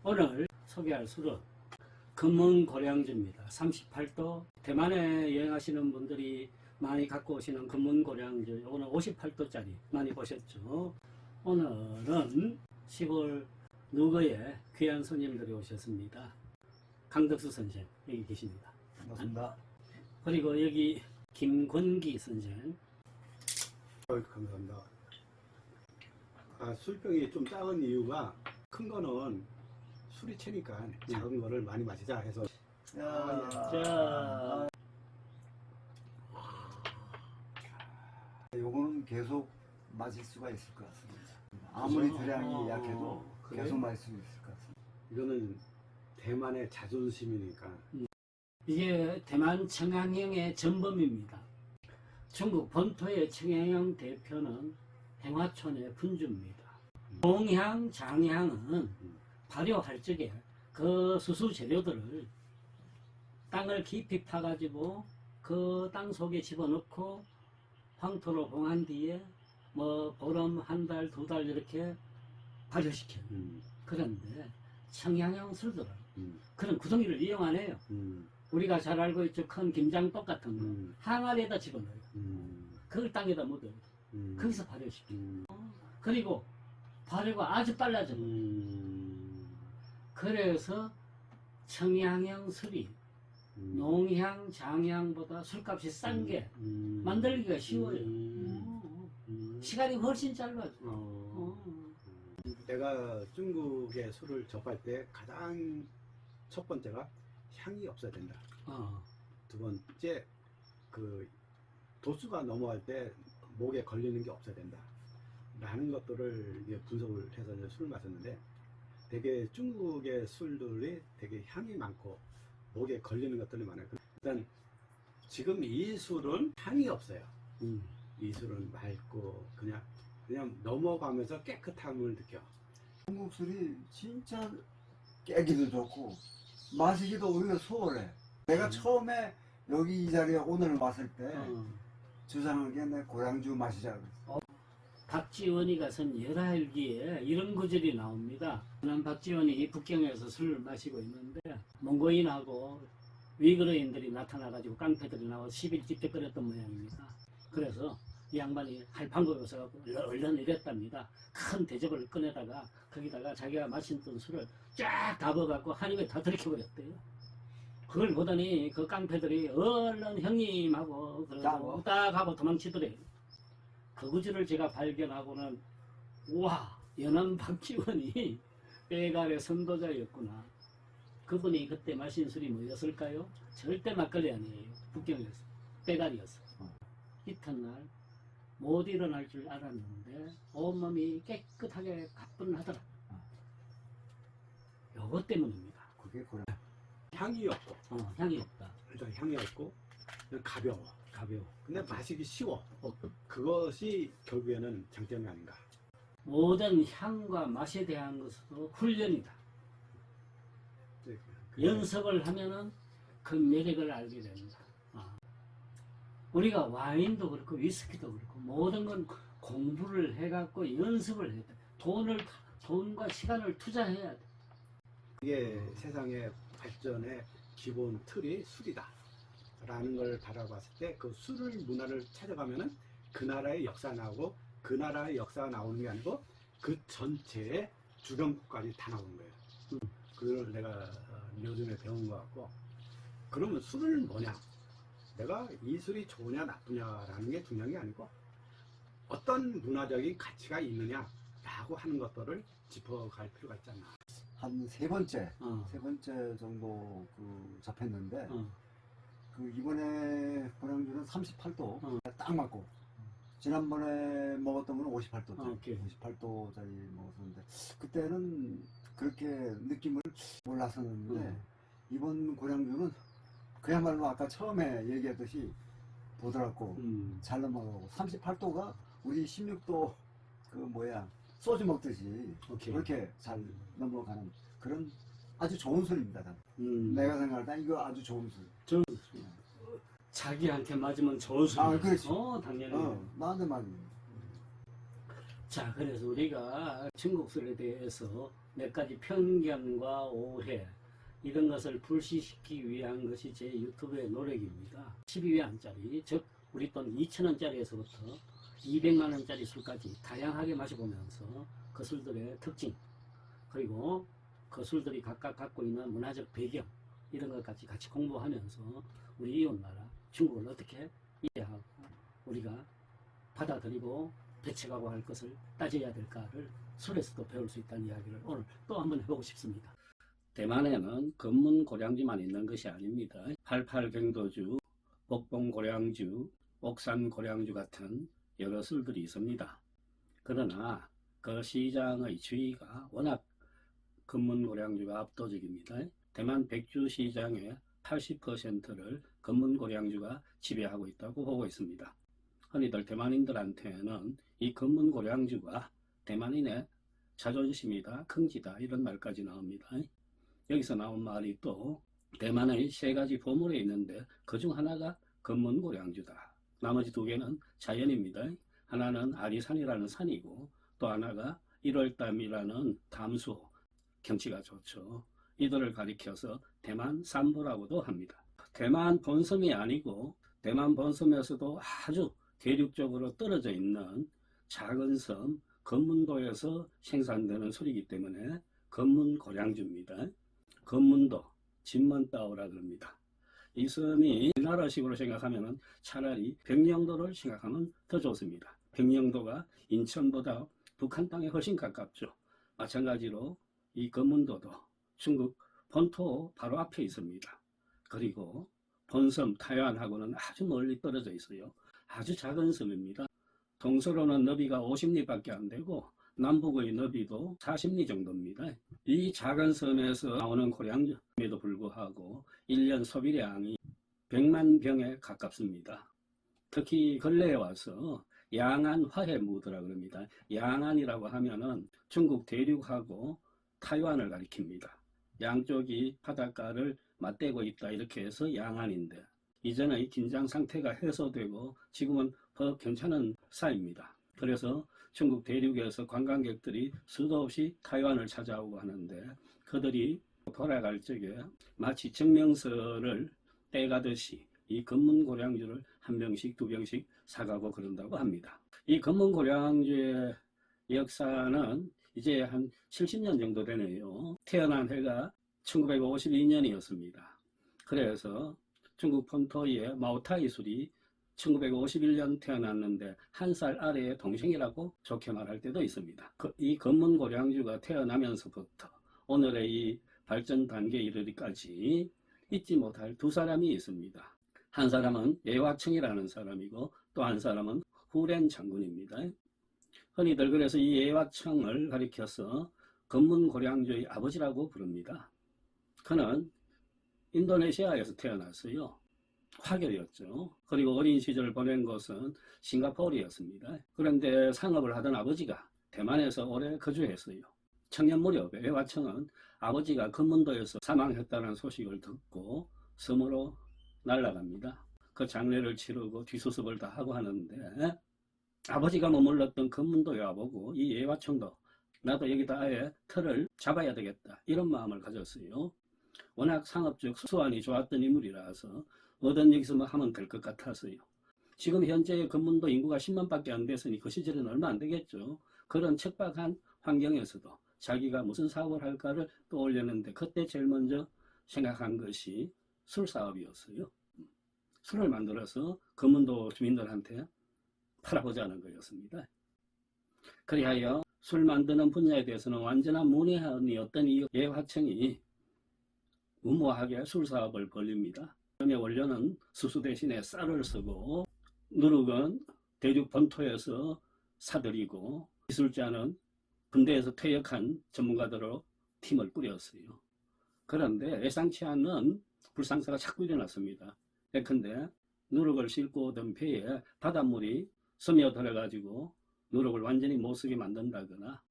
오늘 소개할 술은 금은고량주입니다. 38도. 대만에 여행하시는 분들이 많이 갖고 오시는 금은고량주, 이거는 58도짜리 많이 보셨죠. 오늘은 시골 누거에 귀한 손님들이 오셨습니다. 강덕수 선생 여기 계십니다. 반갑습니다. 그리고 여기 김권기 선생. 감사합니다. 술병이 좀 작은 이유가, 큰 거는 술이 채니까 작은 거를 많이 마시자 해서. 자, 요거는 계속 마실 수가 있을 것 같습니다. 아무리 들량이 약해도 그래? 계속 마실 수 있을 것 같습니다. 이거는 대만의 자존심이니까. 이게 대만 청양형의 전범입니다. 중국 본토의 청양형 대표는 행화촌의 분주입니다. 동향, 장향은 발효할 적에 그 수수 재료들을 땅을 깊이 파가지고 그 땅 속에 집어넣고 황토로 봉한 뒤에 뭐 보름, 한 달, 두 달 이렇게 발효시켜요. 그런데 청양형 술들은 그런 구덩이를 이용 안 해요. 우리가 잘 알고 있죠. 큰 김장떡 같은 거 항아리에다 집어넣어요. 그걸 땅에다 묻어요. 거기서 발효시켜요. 그리고 발효가 아주 빨라져요. 그래서 청양형 술이 농향, 장향보다 술값이 싼 게 만들기가 쉬워요. 시간이 훨씬 짧아져. 내가 중국의 술을 접할 때 가장 첫 번째가 향이 없어야 된다. 두 번째, 그 도수가 넘어갈 때 목에 걸리는 게 없어야 된다 라는 것들을 이제 분석을 해서 이제 술을 마셨는데, 되게 중국의 술들이 되게 향이 많고 목에 걸리는 것들이 많아요. 일단 지금 이 술은 향이 없어요. 이 술은 맑고 그냥 넘어가면서 깨끗함을 느껴. 중국 술이 진짜 깨기도 좋고 마시기도 오히려 수월해. 내가 처음에 여기 이 자리에 오늘 왔을 때 주장한 게 내 고량주 마시자 그랬어. 박지원이가 쓴 열하일기에 이런 구절이 나옵니다. 저는 박지원이 북경에서 술을 마시고 있는데 몽고인하고 위그러인들이 나타나가지고 깡패들이 나와서 시비를 찝쩍거렸던 모양입니다. 그래서 이 양반이 할 방법이 없어서 얼른 이랬답니다. 큰 대접을 꺼내다가 거기다가 자기가 마셨던 술을 쫙 담아갖고 한 입에 다 들이켜버렸대요. 그걸 보더니 그 깡패들이 얼른 형님하고 그러고 딱 하고 도망치더래요. 그 구절을 제가 발견하고는 우와, 연암 박지원이 빼갈의 선도자였구나. 그분이 그때 마신 술이 뭐였을까요? 절대 막걸리 아니에요. 북경에서 빼갈이었어. 이튿날 못 일어날 줄 알았는데 온몸이 깨끗하게 가뿐하더라. 요것 때문입니다. 그게 고량. 향이 없고, 향이 없다. 일단 향이 없고 가벼워. 근데 맞아. 마시기 쉬워. 그것이 결국에는 장점이 아닌가. 모든 향과 맛에 대한 것도 훈련이다. 연습을 하면은 그 매력을 알게 된다. 우리가 와인도 그렇고 위스키도 그렇고 모든 건 공부를 해갖고 연습을 해야 돼. 돈과 시간을 투자해야 돼. 이게 세상의 발전의 기본 틀이 술이다 라는 걸 바라봤을 때, 그 술을 문화를 찾아가면은 그 나라의 역사가 나오고, 그 나라의 역사가 나오는 게 아니고 그 전체의 주변국까지 다 나오는 거예요. 그걸 내가 요즘에 배운 것 같고, 그러면 술은 뭐냐, 내가 이 술이 좋으냐 나쁘냐라는 게 중요한 게 아니고 어떤 문화적인 가치가 있느냐 라고 하는 것들을 짚어갈 필요가 있지 않나. 한 세 번째 정도 그 접했는데 그 이번에 고량주는 38도 딱 맞고, 지난번에 먹었던 거는 58도짜리 58도짜리 먹었었는데 그때는 그렇게 느낌을 몰랐었는데 이번 고량주는 그야말로 아까 처음에 얘기했듯이 보드랍고 잘 넘어가고, 38도가 우리 16도 그 뭐야 소주 먹듯이 그렇게 잘 넘어가는 그런 아주 좋은 술입니다. 내가 생각할 때 이거 아주 좋은 술. 자기한테 맞으면 저수. 그렇지. 당연히. 나한테 맞네. 자, 그래서 우리가 중국술에 대해서 몇 가지 편견과 오해 이런 것을 불식시키기 위한 것이 제 유튜브의 노력입니다. 12위안짜리, 즉 우리 돈 2,000원짜리에서부터 200만원짜리 술까지 다양하게 마셔보면서 그 술들의 특징, 그리고 그 술들이 각각 갖고 있는 문화적 배경 이런 것까지 같이 공부하면서 우리 이웃나라 중국을 어떻게 이해하고 우리가 받아들이고 대책하고 할 것을 따져야 될까를 술에서도 배울 수 있다는 이야기를 오늘 또 한번 해보고 싶습니다. 대만에는 금문 고량주만 있는 것이 아닙니다. 88경도주, 복봉 고량주, 옥산 고량주 같은 여러 술들이 있습니다. 그러나 그 시장의 주의가 워낙 금문 고량주가 압도적입니다. 대만 백주 시장의 80%를 금문 고량주가 지배하고 있다고 보고 있습니다. 흔히들 대만인들한테는 이 금문 고량주가 대만인의 자존심이다, 긍지다 이런 말까지 나옵니다. 여기서 나온 말이 또 대만의 세 가지 보물에 있는데 그중 하나가 금문 고량주다. 나머지 두 개는 자연입니다. 하나는 아리산이라는 산이고 또 하나가 1월담이라는 담수, 경치가 좋죠. 이들을 가리켜서 대만 삼보라고도 합니다. 대만 본섬이 아니고 대만 본섬에서도 아주 대륙적으로 떨어져 있는 작은 섬 건문도에서 생산되는 술이기 때문에 건문 고량주입니다. 건문도, 진먼다오라 그럽니다. 이 섬이 우리나라식으로 생각하면 차라리 백령도를 생각하면 더 좋습니다. 백령도가 인천보다 북한 땅에 훨씬 가깝죠. 마찬가지로 이 건문도도 중국 본토 바로 앞에 있습니다. 그리고 본섬 타이완하고는 아주 멀리 떨어져 있어요. 아주 작은 섬입니다. 동서로는 너비가 50리밖에 안 되고 남북의 너비도 40리 정도입니다. 이 작은 섬에서 나오는 고량주에도 불구하고 1년 소비량이 100만 병에 가깝습니다. 특히 근래에 와서 양안 화해 무드라 그럽니다. 양안이라고 하면은 중국 대륙하고 타이완을 가리킵니다. 양쪽이 바닷가를 맞대고 있다 이렇게 해서 양안인데 이전의 긴장 상태가 해소되고 지금은 더 괜찮은 사이입니다. 그래서 중국 대륙에서 관광객들이 수도 없이 타이완을 찾아오고 하는데 그들이 돌아갈 적에 마치 증명서를 떼가듯이 이 건문 고량주를 한 병씩 두 병씩 사가고 그런다고 합니다. 이 건문 고량주의 역사는 이제 한 70년 정도 되네요. 태어난 해가 1952년이었습니다. 그래서 중국 본토의 마오타이 술이 1951년 태어났는데 한 살 아래의 동생이라고 좋게 말할 때도 있습니다. 이 건문 고량주가 태어나면서부터 오늘의 이 발전 단계에 이르기까지 잊지 못할 두 사람이 있습니다. 한 사람은 예화청이라는 사람이고 또 한 사람은 후렌 장군입니다. 흔히들 그래서 이 예화청을 가리켜서 건문 고량주의 아버지라고 부릅니다. 그는 인도네시아에서 태어났어요. 화교였죠. 그리고 어린 시절을 보낸 곳은 싱가포르였습니다. 그런데 상업을 하던 아버지가 대만에서 오래 거주했어요. 청년 무렵에 예화청은 아버지가 건문도에서 사망했다는 소식을 듣고 섬으로 날아갑니다. 그 장례를 치르고 뒤수습을 다 하고 하는데 아버지가 머물렀던 건문도에 와보고 이 예화청도 나도 여기다 아예 터를 잡아야 되겠다 이런 마음을 가졌어요. 워낙 상업적 수완이 좋았던 인물이라서 뭐든 여기서만 하면 될 것 같았어요. 지금 현재 건문도 인구가 10만밖에 안 됐으니 그 시절에는 얼마 안 되겠죠. 그런 척박한 환경에서도 자기가 무슨 사업을 할까를 떠올렸는데 그때 제일 먼저 생각한 것이 술 사업이었어요. 술을 만들어서 건문도 주민들한테 팔아보자는 거였습니다. 그리하여 술 만드는 분야에 대해서는 완전한 문외한이었던 이 예화청이 무모하게 술 사업을 벌립니다. 처음에 원료는 수수 대신에 쌀을 쓰고 누룩은 대륙 본토에서 사들이고 기술자는 군대에서 퇴역한 전문가들로 팀을 꾸렸어요. 그런데 예상치 않은 불상사가 자꾸 일어났습니다. 예컨대 누룩을 싣고 오던 배에 바닷물이 스며들어가지고 누룩을 완전히 못쓰게 만든다거나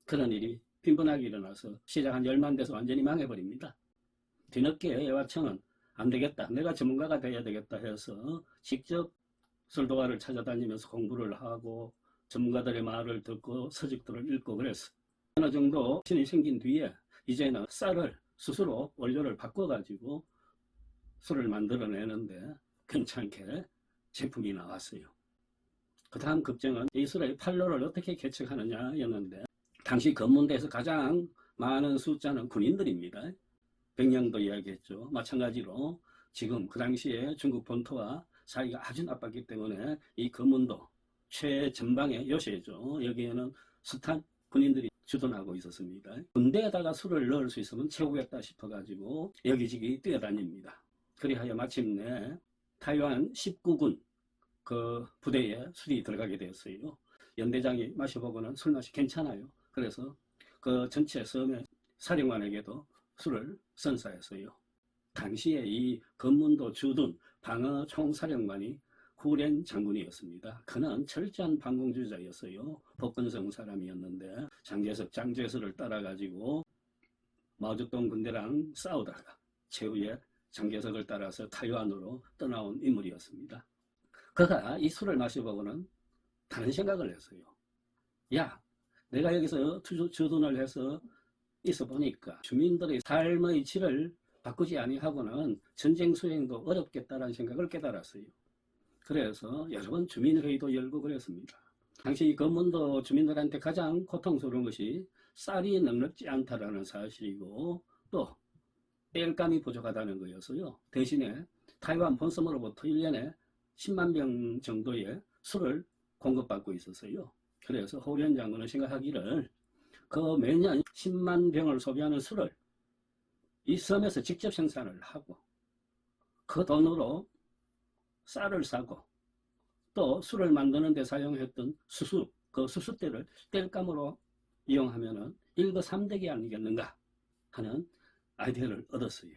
그런 일이 빈번하게 일어나서 시작 한 10만 대에서 완전히 망해버립니다. 뒤늦게 예화청은 안 되겠다. 내가 전문가가 돼야 되겠다 해서 직접 설도가를 찾아다니면서 공부를 하고 전문가들의 말을 듣고 서적들을 읽고 그랬어요. 어느 정도 신이 생긴 뒤에 이제는 쌀을 스스로 원료를 바꿔가지고 술을 만들어내는데 괜찮게 제품이 나왔어요. 그 다음 걱정은 이 술의 판로를 어떻게 개척하느냐였는데, 당시 검문대에서 가장 많은 숫자는 군인들입니다. 백령도 이야기했죠. 마찬가지로 지금 그 당시에 중국 본토와 사이가 아주 나빴기 때문에 이 검문도 최전방의 요새죠. 여기에는 숱한 군인들이 주둔하고 있었습니다. 군대에다가 술을 넣을 수 있으면 최고겠다 싶어가지고 여기저기 뛰어다닙니다. 그리하여 마침내 타이완 19군 그 부대에 술이 들어가게 되었어요. 연대장이 마셔보고는 술 맛이 괜찮아요. 그래서 그 전체 섬의 사령관에게도 술을 선사했어요. 당시에 이 검문도 주둔 방어 총사령관이 후렌 장군이었습니다. 그는 철저한 반공주의자였어요. 복건성 사람이었는데 장제석, 장제서를 따라가지고 마오쩌둥 군대랑 싸우다가 최후에 장제석을 따라서 타이완으로 떠나온 인물이었습니다. 그가 이 술을 마셔보고는 다른 생각을 했어요. 야, 내가 여기서 주둔을 해서 있어 보니까 주민들의 삶의 질을 바꾸지 아니하고는 전쟁 수행도 어렵겠다라는 생각을 깨달았어요. 그래서 여러 번 주민회의도 열고 그랬습니다. 당시 검문도 주민들한테 가장 고통스러운 것이 쌀이 넉넉지 않다라는 사실이고 또 땔감이 부족하다는 거였어요. 대신에 타이완 본섬으로부터 1년에 10만 병 정도의 술을 공급받고 있었어요. 그래서 호련 장군은 생각하기를 그 매년 10만 병을 소비하는 술을 이 섬에서 직접 생산을 하고 그 돈으로 쌀을 사고 또 술을 만드는 데 사용했던 수수, 그 수수대를 땔감으로 이용하면은 일거삼득이 아니겠는가 하는 아이디어를 얻었어요.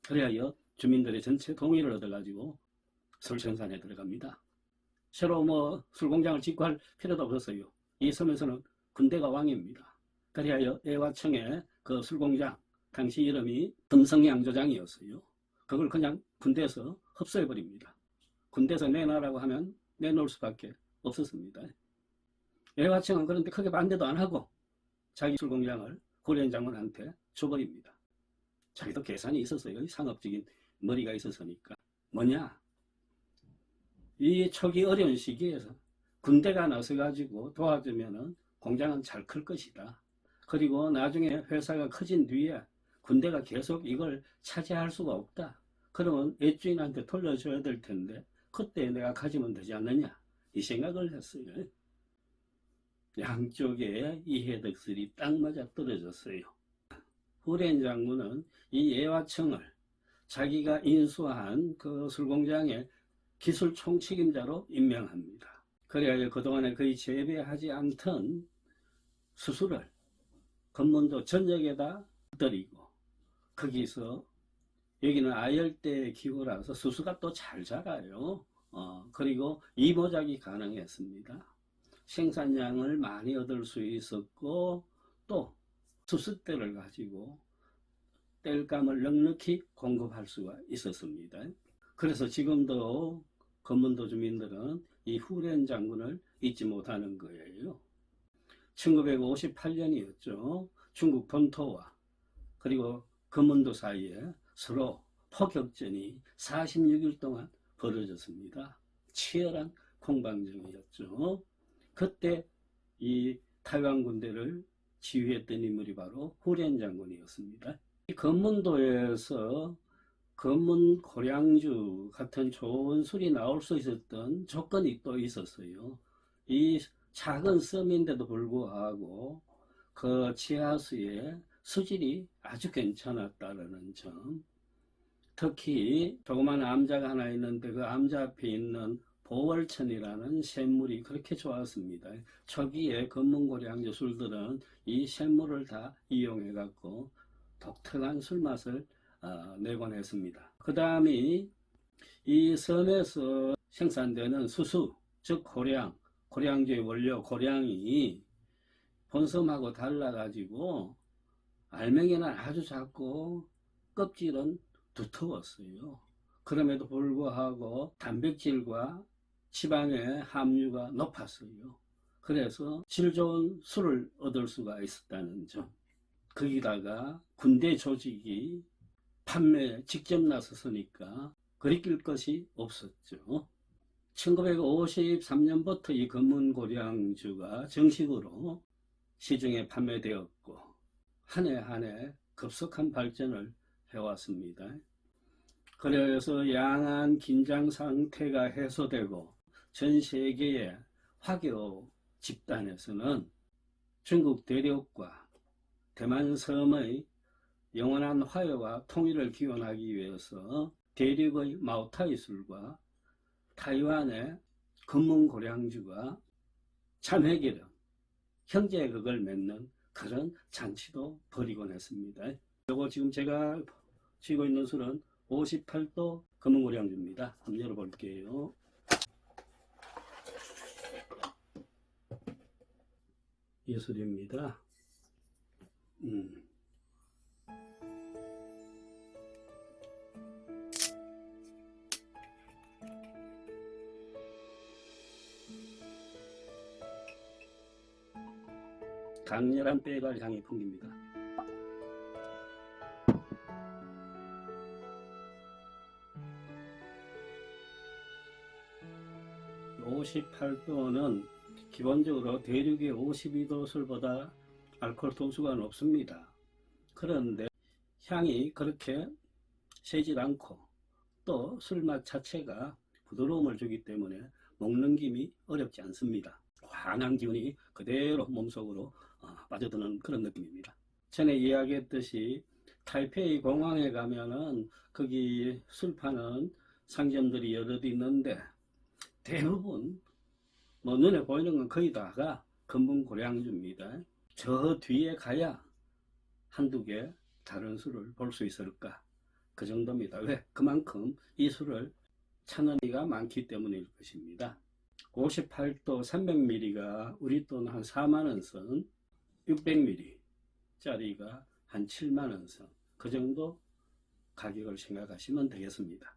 그래야 주민들의 전체 동의를 얻어가지고 술 생산에 들어갑니다. 새로 술공장을 짓고 할 필요도 없었어요. 이 섬에서는 군대가 왕입니다. 그래야 애화청의 그 술공장, 당시 이름이 금성양조장이었어요. 그걸 그냥 군대에서 흡수해버립니다. 군대에서 내놔라고 하면 내놓을 수밖에 없었습니다. 애화청은 그런데 크게 반대도 안 하고 자기 술공장을 후련 장군한테 줘버립니다. 자기도 계산이 있었어요. 상업적인 머리가 있었으니까. 뭐냐? 이 초기 어려운 시기에서 군대가 나서가지고 도와주면은 공장은 잘 클 것이다. 그리고 나중에 회사가 커진 뒤에 군대가 계속 이걸 차지할 수가 없다. 그러면 애주인한테 돌려줘야 될 텐데 그때 내가 가지면 되지 않느냐. 이 생각을 했어요. 양쪽에 이해득실이 딱 맞아 떨어졌어요. 후렌 장군은 이 애화청을 자기가 인수한 그 술공장의 기술 총책임자로 임명합니다. 그래야 그동안에 거의 재배하지 않던 수수를 검문도 전역에다 들이고 거기서 여기는 아열대 기후라서 수수가 또 잘 자라요. 그리고 이모작이 가능했습니다. 생산량을 많이 얻을 수 있었고 또 수수대를 가지고 땔감을 넉넉히 공급할 수가 있었습니다. 그래서 지금도 검문도 주민들은 이 후렌 장군을 잊지 못하는 거예요. 1958년이었죠. 중국 본토와 그리고 검문도 사이에 서로 포격전이 46일 동안 벌어졌습니다. 치열한 공방전이었죠. 그때 이 타이완 군대를 지휘했던 인물이 바로 후렌 장군이었습니다. 이 검문도에서 검문 고량주 같은 좋은 술이 나올 수 있었던 조건이 또 있었어요. 이 작은 섬인데도 불구하고 그 지하수의 수질이 아주 괜찮았다는 점. 특히 조그만 암자가 하나 있는데 그 암자 앞에 있는 보월천이라는 샘물이 그렇게 좋았습니다. 초기에 검문고량주 술들은 이 샘물을 다 이용해 갖고 독특한 술맛을 내곤 했습니다. 그 다음이 이 섬에서 생산되는 수수, 즉 고량주의 원료 고량이 본섬하고 달라가지고 알맹이는 아주 작고 껍질은 두터웠어요. 그럼에도 불구하고 단백질과 지방의 함유가 높았어요. 그래서 질 좋은 술을 얻을 수가 있었다는 점. 거기다가 군대 조직이 판매에 직접 나섰으니까 거리낄 것이 없었죠. 1953년부터 이 검은고량주가 정식으로 시중에 판매되었고 한 해 한 해 급속한 발전을 해왔습니다. 그래서 양안 긴장 상태가 해소되고 전 세계의 화교 집단에서는 중국 대륙과 대만 섬의 영원한 화해와 통일을 기원하기 위해서 대륙의 마오타이술과 타이완의 검은고량주가 참회기름, 형제극을 맺는 그런 잔치도 벌이곤 했습니다. 이거 지금 제가 쥐고 있는 술은 58도 검은고량주입니다. 한번 열어볼게요. 이 술입니다. 강렬한 빼갈 향이 풍깁니다. (58도는) 기본적으로 대륙의 52도 술보다 알코올 도수가 높습니다. 그런데 향이 그렇게 세질 않고 또 술맛 자체가 부드러움을 주기 때문에 먹는 김이 어렵지 않습니다. 환한 기운이 그대로 몸속으로 빠져드는 그런 느낌입니다. 전에 이야기했듯이 타이페이 공항에 가면은 거기 술 파는 상점들이 여럿 있는데 대부분 눈에 보이는 건 거의 다가 검은고량주입니다. 저 뒤에 가야 한두 개 다른 술을 볼 수 있을까, 그 정도입니다. 왜? 그만큼 이 술을 찾는 이가 많기 때문일 것입니다. 58도 300ml가 우리 돈 한 4만원 선, 600ml 짜리가 한 7만원 선, 그 정도 가격을 생각하시면 되겠습니다.